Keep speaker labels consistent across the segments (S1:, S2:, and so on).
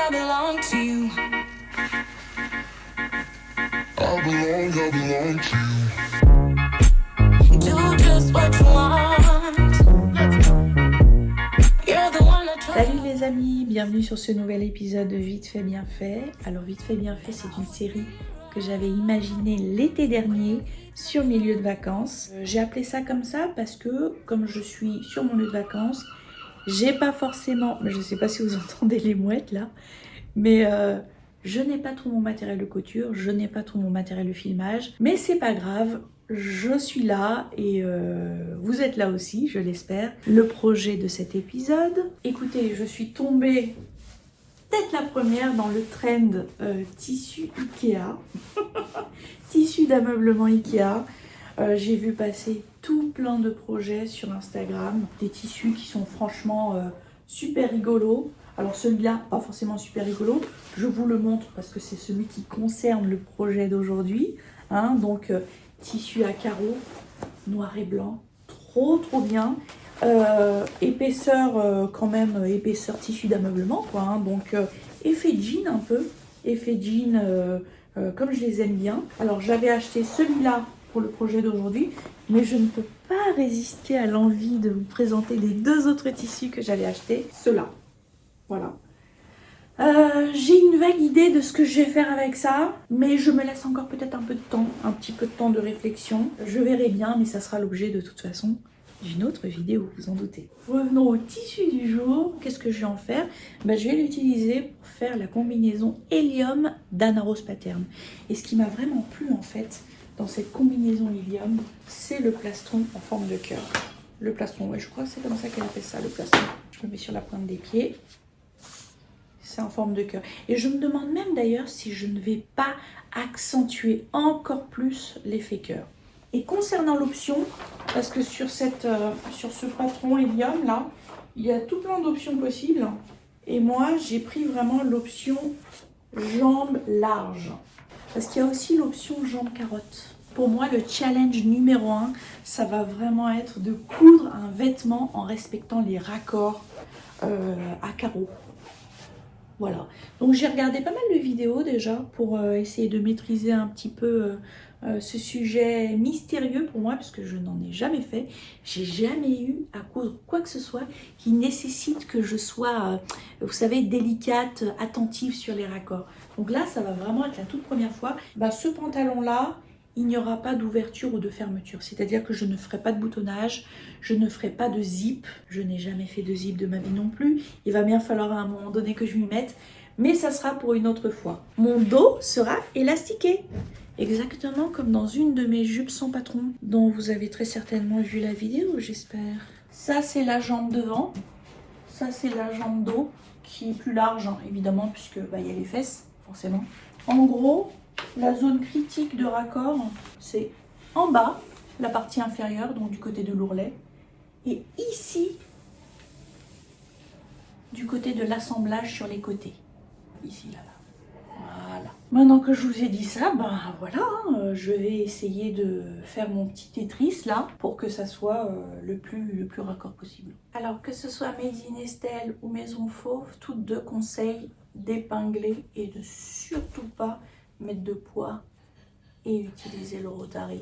S1: I belong to you. I belong to you. Do just what you want. You're the one I trust.
S2: Salut les amis, bienvenue sur ce nouvel épisode de Vite fait bien fait. Alors Vite fait bien fait, c'est une série que j'avais imaginée l'été dernier sur mes lieux de vacances. J'ai appelé ça comme ça parce que comme je suis sur mon lieu de vacances, j'ai pas forcément, je sais pas si vous entendez les mouettes là, mais je n'ai pas tout mon matériel de couture, je n'ai pas tout mon matériel de filmage, mais c'est pas grave. Je suis là et vous êtes là aussi, je l'espère. Le projet de cet épisode. Écoutez, je suis tombée peut-être la première dans le trend tissu Ikea. Tissu d'ameublement Ikea. J'ai vu passer tout plein de projets sur Instagram. Des tissus qui sont franchement super rigolos. Alors celui-là, pas forcément super rigolo. Je vous le montre parce que c'est celui qui concerne le projet d'aujourd'hui. Hein, donc tissu à carreaux, noir et blanc, trop bien. Épaisseur quand même, épaisseur tissu d'ameublement quoi. Hein, donc effet jean un peu, effet jean comme je les aime bien. Alors j'avais acheté celui-là pour le projet d'aujourd'hui, mais je ne peux pas résister à l'envie de vous présenter les deux autres tissus que j'avais achetés, ceux-là. Voilà. J'ai une vague idée de ce que je vais faire avec ça, mais je me laisse encore peut-être un peu de temps, un petit peu de temps de réflexion. Je verrai bien, mais ça sera l'objet de toute façon d'une autre vidéo, vous en doutez. Revenons au tissu du jour. Qu'est-ce que je vais en faire? Je vais l'utiliser pour faire la combinaison Hélium d'Anna Rose Pattern. Et ce qui m'a vraiment plu en fait dans cette combinaison Hélium, c'est le plastron en forme de cœur. Le plastron, ouais, je crois que c'est comme ça qu'elle appelle ça, le plastron. Je le mets sur la pointe des pieds. C'est en forme de cœur. Et je me demande même d'ailleurs si je ne vais pas accentuer encore plus l'effet cœur. Et concernant l'option, parce que sur ce patron Hélium là, il y a tout plein d'options possibles. Et moi, j'ai pris vraiment l'option jambes larges. Parce qu'il y a aussi l'option jambes carottes. Pour moi, le challenge numéro 1, ça va vraiment être de coudre un vêtement en respectant les raccords à carreaux. Voilà, donc j'ai regardé pas mal de vidéos déjà pour essayer de maîtriser un petit peu ce sujet mystérieux pour moi, parce que je n'en ai jamais fait. J'ai jamais eu à coudre quoi que ce soit qui nécessite que je sois, vous savez, délicate, attentive sur les raccords. Donc là, ça va vraiment être la toute première fois. Ce pantalon-là, il n'y aura pas d'ouverture ou de fermeture. C'est-à-dire que je ne ferai pas de boutonnage, je ne ferai pas de zip. Je n'ai jamais fait de zip de ma vie non plus. Il va bien falloir à un moment donné que je m'y mette. Mais ça sera pour une autre fois. Mon dos sera élastiqué. Exactement comme dans une de mes jupes sans patron, dont vous avez très certainement vu la vidéo, j'espère. Ça, c'est la jambe devant. Ça, c'est la jambe dos, qui est plus large, hein, évidemment, puisque y a les fesses, forcément. En gros, la zone critique de raccord, c'est en bas, la partie inférieure, donc du côté de l'ourlet, et ici, du côté de l'assemblage sur les côtés. Ici, là. Voilà. Maintenant que je vous ai dit ça, voilà, hein, je vais essayer de faire mon petit Tetris là, pour que ça soit le plus raccord possible. Alors que ce soit Made in Estelle ou Maison Fauve, toutes deux conseillent d'épingler et de surtout pas mettre de poids et utiliser le rotary.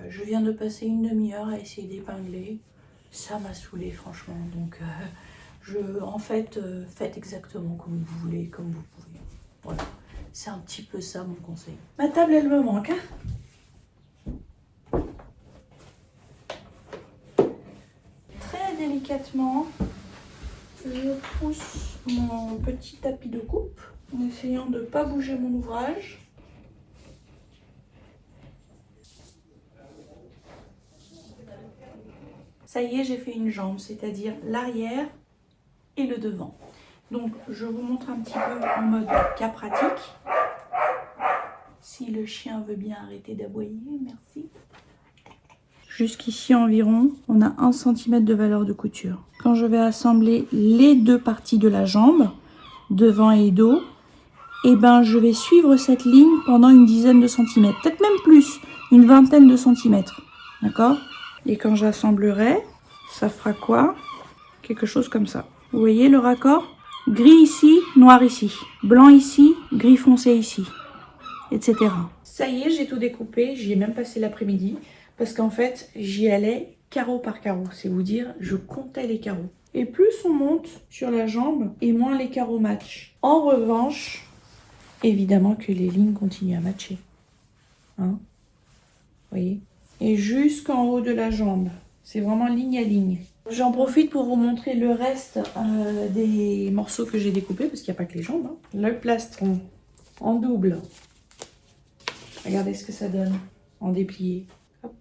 S2: Je viens de passer une demi-heure à essayer d'épingler. Ça m'a saoulée franchement. Donc en fait, faites exactement comme vous voulez, comme vous pouvez. Voilà, c'est un petit peu ça mon conseil. Ma table, elle me manque. Hein, très délicatement, je pousse mon petit tapis de coupe en essayant de ne pas bouger mon ouvrage. Ça y est, j'ai fait une jambe, c'est-à-dire l'arrière et le devant. Donc, je vous montre un petit peu en mode cas pratique. Si le chien veut bien arrêter d'aboyer, merci. Jusqu'ici environ, on a 1 cm de valeur de couture. Quand je vais assembler les deux parties de la jambe, devant et dos, je vais suivre cette ligne pendant une dizaine de centimètres, peut-être même plus, une vingtaine de centimètres. D'accord? Et quand j'assemblerai, ça fera quoi? Quelque chose comme ça. Vous voyez le raccord? gris ici, noir ici, blanc ici, gris foncé ici, etc. Ça y est, j'ai tout découpé, j'y ai même passé l'après-midi, parce qu'en fait, j'y allais carreau par carreau, c'est vous dire, je comptais les carreaux. Et plus on monte sur la jambe, et moins les carreaux matchent. En revanche, évidemment que les lignes continuent à matcher. Hein? Vous voyez? Et jusqu'en haut de la jambe, c'est vraiment ligne à ligne. J'en profite pour vous montrer le reste des morceaux que j'ai découpés, parce qu'il n'y a pas que les jambes. Hein. Le plastron en double. Regardez ce que ça donne en déplié. Hop,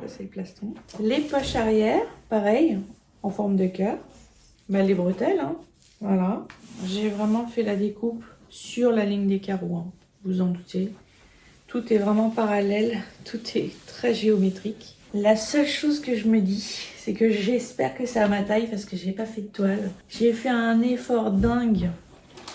S2: ça c'est le plastron. Les poches arrière, pareil, en forme de cœur. Ben, les bretelles, hein. Voilà. J'ai vraiment fait la découpe sur la ligne des carreaux, hein. Vous en doutez. Tout est vraiment parallèle, tout est très géométrique. La seule chose que je me dis, c'est que j'espère que c'est à ma taille parce que j'ai pas fait de toile. J'ai fait un effort dingue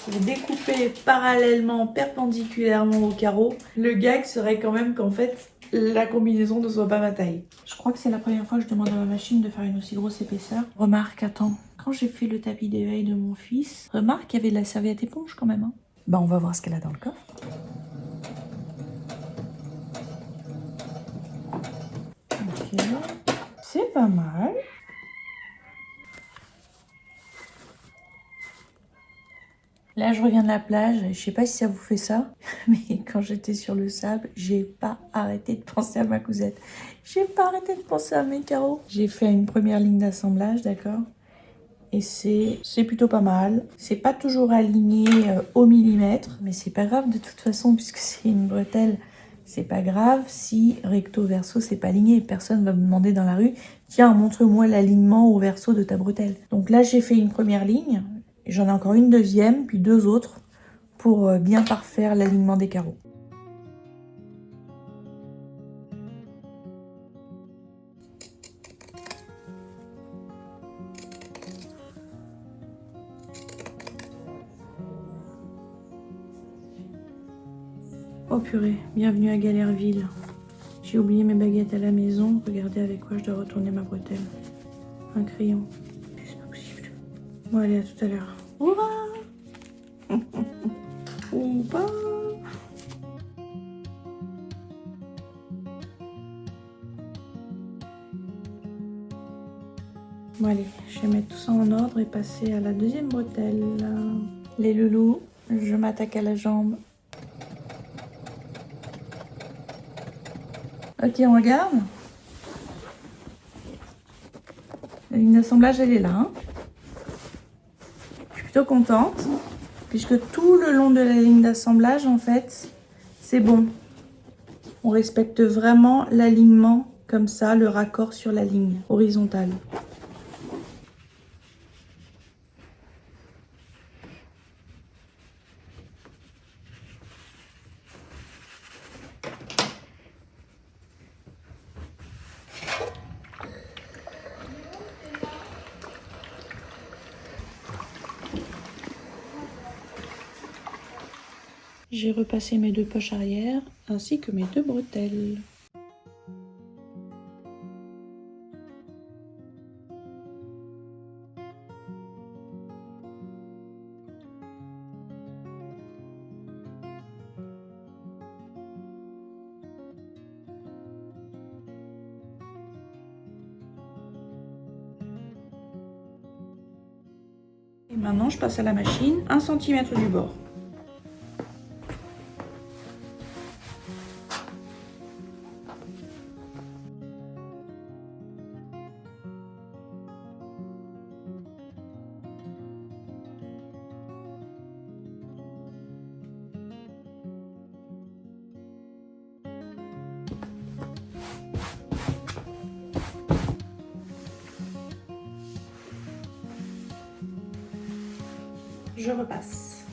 S2: pour découper parallèlement, perpendiculairement au carreau. Le gag serait quand même qu'en fait, la combinaison ne soit pas ma taille. Je crois que c'est la première fois que je demande à ma machine de faire une aussi grosse épaisseur. Remarque, attends, quand j'ai fait le tapis d'éveil de mon fils, remarque qu'il y avait de la serviette éponge quand même. Hein. Bah on va voir ce qu'elle a dans le coffre. Ok, c'est pas mal. Là, je reviens de la plage. Je sais pas si ça vous fait ça, mais quand j'étais sur le sable, j'ai pas arrêté de penser à ma cousette. J'ai pas arrêté de penser à mes carreaux. J'ai fait une première ligne d'assemblage, d'accord? Et c'est plutôt pas mal. C'est pas toujours aligné au millimètre, mais c'est pas grave de toute façon, puisque c'est une bretelle. C'est pas grave si recto verso c'est pas aligné. Personne va me demander dans la rue, tiens, montre-moi l'alignement au verso de ta bretelle. Donc là, j'ai fait une première ligne. J'en ai encore une deuxième, puis deux autres pour bien parfaire l'alignement des carreaux. Oh purée, bienvenue à Galèreville. J'ai oublié mes baguettes à la maison. Regardez avec quoi je dois retourner ma bretelle. Un crayon. C'est pas possible. Bon allez, à tout à l'heure. Au revoir. Au revoir. Bon allez, je vais mettre tout ça en ordre et passer à la deuxième bretelle. Les loulous, je m'attaque à la jambe. Ok, on regarde. La ligne d'assemblage, elle est là. Hein. Je suis plutôt contente, puisque tout le long de la ligne d'assemblage, en fait, c'est bon. On respecte vraiment l'alignement, comme ça, le raccord sur la ligne horizontale. J'ai repassé mes deux poches arrière ainsi que mes deux bretelles. Et maintenant je passe à la machine 1 cm du bord. Je repasse.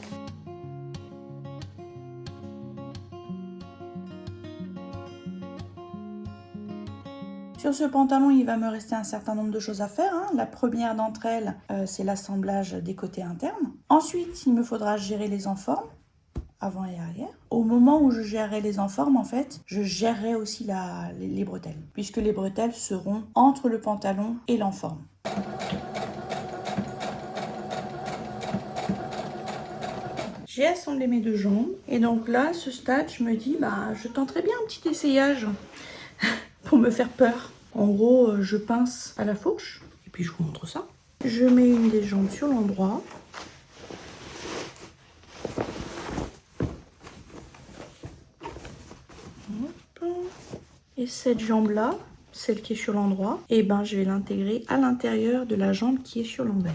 S2: Sur ce pantalon, il va me rester un certain nombre de choses à faire. Hein. La première d'entre elles, c'est l'assemblage des côtés internes. Ensuite, il me faudra gérer les enformes, avant et arrière. Au moment où je gérerai les enformes, en fait, je gérerai aussi les bretelles, puisque les bretelles seront entre le pantalon et l'enforme. j'ai assemblé mes deux jambes. Et donc là, à ce stade, je me dis, bah, je tenterais bien un petit essayage pour me faire peur. En gros, je pince à la fourche. Et puis, je vous montre ça. Je mets une des jambes sur l'endroit. Et cette jambe-là, celle qui est sur l'endroit, et ben je vais l'intégrer à l'intérieur de la jambe qui est sur l'envers.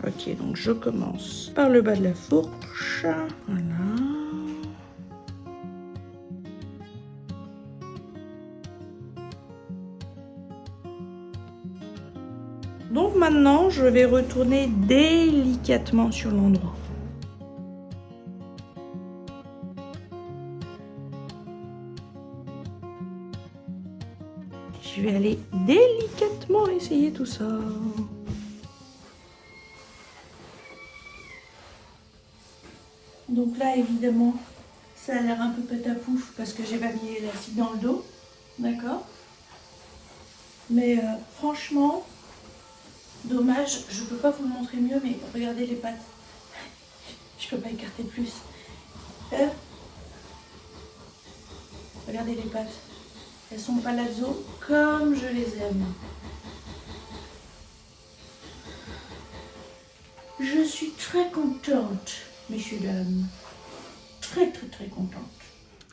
S2: Ok, donc je commence par le bas de la fourche. Voilà. Donc maintenant, je vais retourner délicatement sur l'endroit. Je vais aller délicatement essayer tout ça. Donc là, évidemment, ça a l'air un peu patapouf parce que j'ai pas mis l'élastique dans le dos. D'accord? Mais franchement, dommage, je peux pas vous le montrer mieux, mais regardez les pattes. Je peux pas écarter plus. Regardez les pattes. Elles sont palazzo comme je les aime. Je suis très contente, messieurs, dames. Très contente.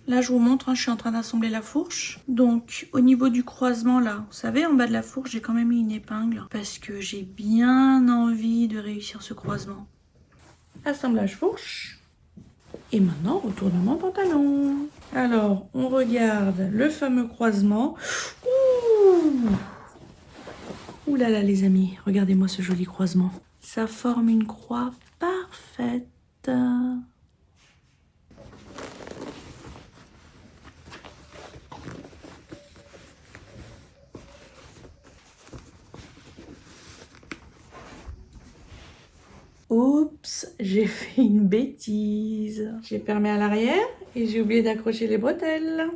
S2: Là, je vous montre, hein, je suis en train d'assembler la fourche. Donc, au niveau du croisement, là, vous savez, en bas de la fourche, j'ai quand même mis une épingle parce que j'ai bien envie de réussir ce croisement. Assemblage fourche. Et maintenant, retournement pantalon. Alors, on regarde le fameux croisement. Ouh là là, les amis, regardez-moi ce joli croisement. Ça forme une croix parfaite. Oups, j'ai fait une bêtise. J'ai fermé à l'arrière et j'ai oublié d'accrocher les bretelles.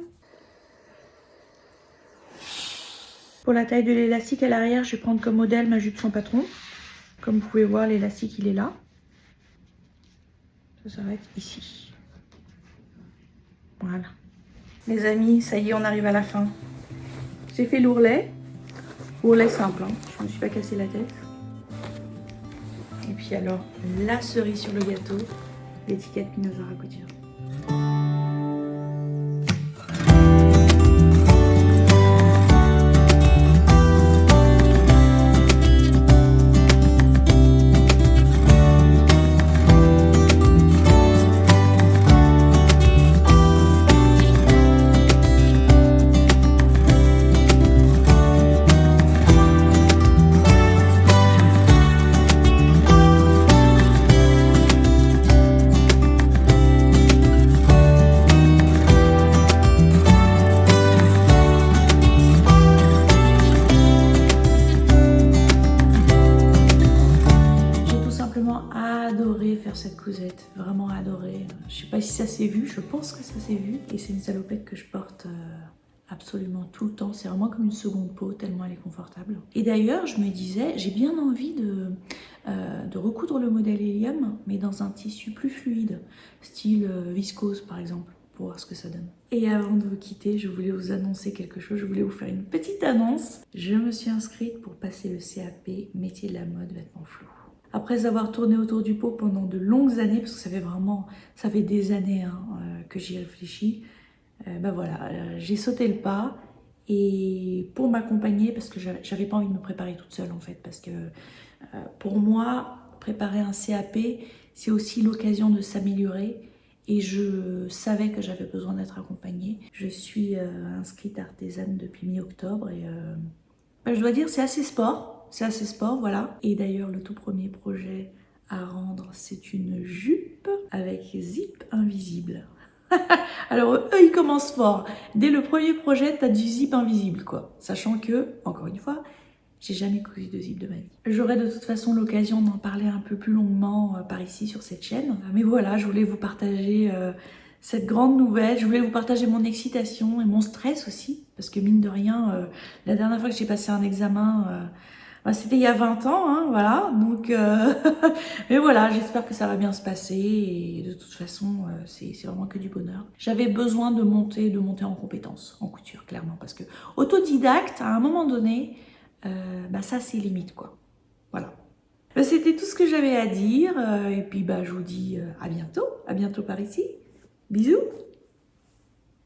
S2: Pour la taille de l'élastique à l'arrière, je vais prendre comme modèle ma jupe sans patron. Comme vous pouvez voir, l'élastique, il est là. Ça s'arrête ici. Voilà. Les amis, ça y est, on arrive à la fin. J'ai fait l'ourlet. Ourlet simple, hein. Je ne me suis pas cassé la tête. Et puis alors, la cerise sur le gâteau, l'étiquette Pinozara Couture. Cette cousette, vraiment adorée. Je sais pas si ça s'est vu, je pense que ça s'est vu. Et c'est une salopette que je porte absolument tout le temps. C'est vraiment comme une seconde peau, tellement elle est confortable. Et d'ailleurs, je me disais, j'ai bien envie de recoudre le modèle Hélium, mais dans un tissu plus fluide, style viscose par exemple, pour voir ce que ça donne. Et avant de vous quitter, je voulais vous annoncer quelque chose, je voulais vous faire une petite annonce. Je me suis inscrite pour passer le CAP métier de la mode, vêtements flous. Après avoir tourné autour du pot pendant de longues années, parce que ça fait des années que j'y réfléchis, ben voilà, j'ai sauté le pas et pour m'accompagner, parce que j'avais pas envie de me préparer toute seule en fait, parce que pour moi, préparer un CAP, c'est aussi l'occasion de s'améliorer et je savais que j'avais besoin d'être accompagnée. Je suis inscrite artisane depuis mi-octobre et ben, je dois dire c'est assez sport. C'est assez sport, voilà. Et d'ailleurs, le tout premier projet à rendre, c'est une jupe avec zip invisible. Alors, eux, ils commencent fort. Dès le premier projet, t'as du zip invisible, quoi. Sachant que, encore une fois, j'ai jamais cousu de zip de ma vie. J'aurai de toute façon l'occasion d'en parler un peu plus longuement par ici, sur cette chaîne. Mais voilà, je voulais vous partager cette grande nouvelle. Je voulais vous partager mon excitation et mon stress aussi, parce que mine de rien, la dernière fois que j'ai passé un examen, c'était il y a 20 ans, hein, voilà. Donc, mais voilà, j'espère que ça va bien se passer et de toute façon, c'est vraiment que du bonheur. J'avais besoin de monter en compétences en couture, clairement, parce que autodidacte, à un moment donné, ça c'est limite, quoi. Voilà. C'était tout ce que j'avais à dire, et puis je vous dis à bientôt par ici. Bisous!